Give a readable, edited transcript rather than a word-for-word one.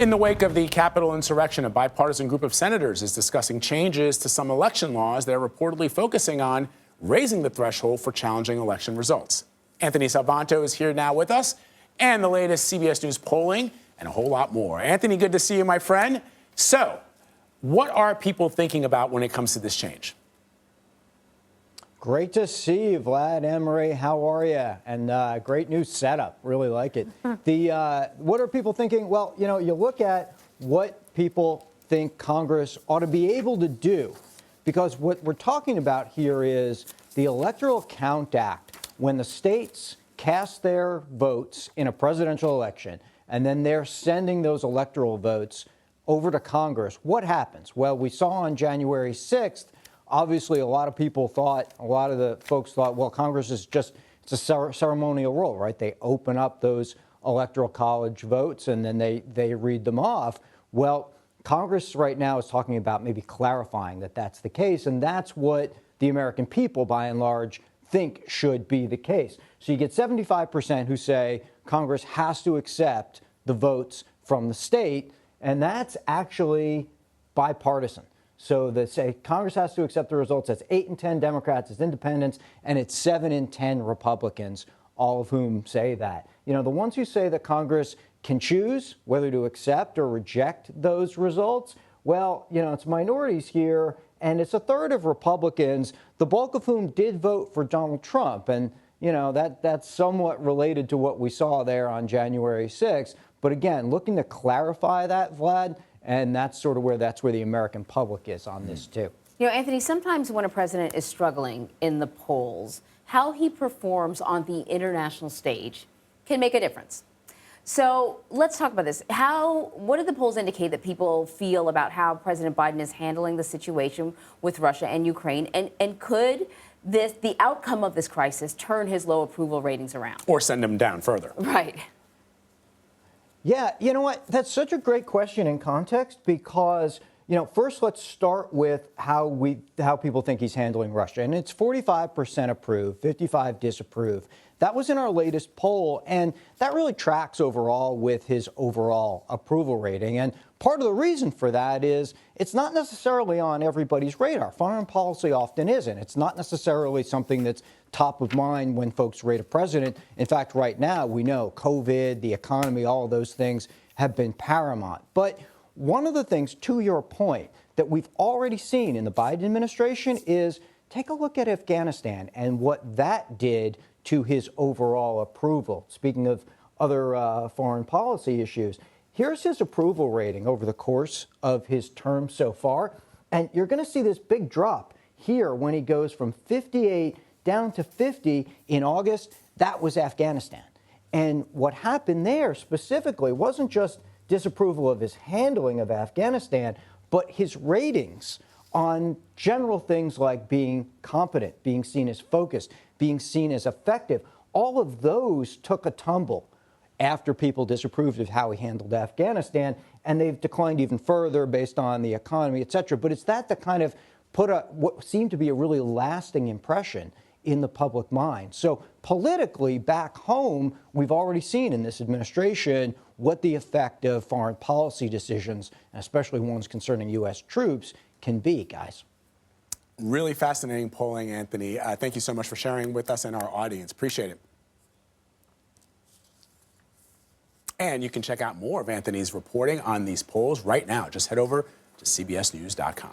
In the wake of the Capitol insurrection, a bipartisan group of senators is discussing changes to some election laws that are reportedly focusing on raising the threshold for challenging election results. Anthony Salvanto is here now with us, and the latest CBS News polling, and a whole lot more. Anthony, good to see you, my friend. So, what are people thinking about when it comes to this change? Great to see you, Vlad, Anne-Marie. How are you? And great new setup. Really like it. What are people thinking? Well, you know, you look at what people think Congress ought to be able to do, because what we're talking about here is the Electoral Count Act. When the states cast their votes in a presidential election, and then they're sending those electoral votes over to Congress, what happens? Well, we saw on January 6th, obviously, a lot of the folks thought, well, Congress is just, it's a ceremonial role, right? They open up those electoral college votes and then they read them off. Well, Congress right now is talking about maybe clarifying that that's the case, and that's what the American people, by and large, think should be the case. So you get 75% who say Congress has to accept the votes from the state, and that's actually bipartisan. So they say Congress has to accept the results. That's 8 in 10 Democrats, it's independents, and it's 7 in 10 Republicans, all of whom say that. You know, the ones who say that Congress can choose whether to accept or reject those results, well, you know, it's minorities here, and it's a third of Republicans, the bulk of whom did vote for Donald Trump. And, you know, that's somewhat related to what we saw there on January 6th. But again, looking to clarify that, Vlad, and that's where the American public is on this, too. You know, Anthony, sometimes when a president is struggling in the polls, how he performs on the international stage can make a difference. So let's talk about this. What do the polls indicate that people feel about how President Biden is handling the situation with Russia and Ukraine? And could the outcome of this crisis turn his low approval ratings around? Or send him down further. Right. Yeah, you know what? That's such a great question in context because, you know, first let's start with how people think he's handling Russia. And it's 45% approve, 55 disapprove. That was in our latest poll, and that really tracks overall with his overall approval rating. And part of the reason for that is it's not necessarily on everybody's radar. Foreign policy often isn't. It's not necessarily something that's top of mind when folks rate a president. In fact, right now, we know COVID, the economy, all of those things have been paramount. But one of the things, to your point, that we've already seen in the Biden administration is take a look at Afghanistan and what that did to his overall approval. Speaking of other foreign policy issues, here's his approval rating over the course of his term so far. And you're going to see this big drop here when he goes from 58 down to 50 in August. That was Afghanistan. And what happened there specifically wasn't just disapproval of his handling of Afghanistan, but his ratings on general things like being competent, being seen as focused, being seen as effective. All of those took a tumble after people disapproved of how he handled Afghanistan, and they've declined even further based on the economy, et cetera. But it's that kind of put what seemed to be a really lasting impression in the public mind. So politically, back home, we've already seen in this administration what the effect of foreign policy decisions, especially ones concerning U.S. troops, can be, guys. Really fascinating polling, Anthony. Thank you so much for sharing with us and our audience. Appreciate it. And you can check out more of Anthony's reporting on these polls right now. Just head over to cbsnews.com.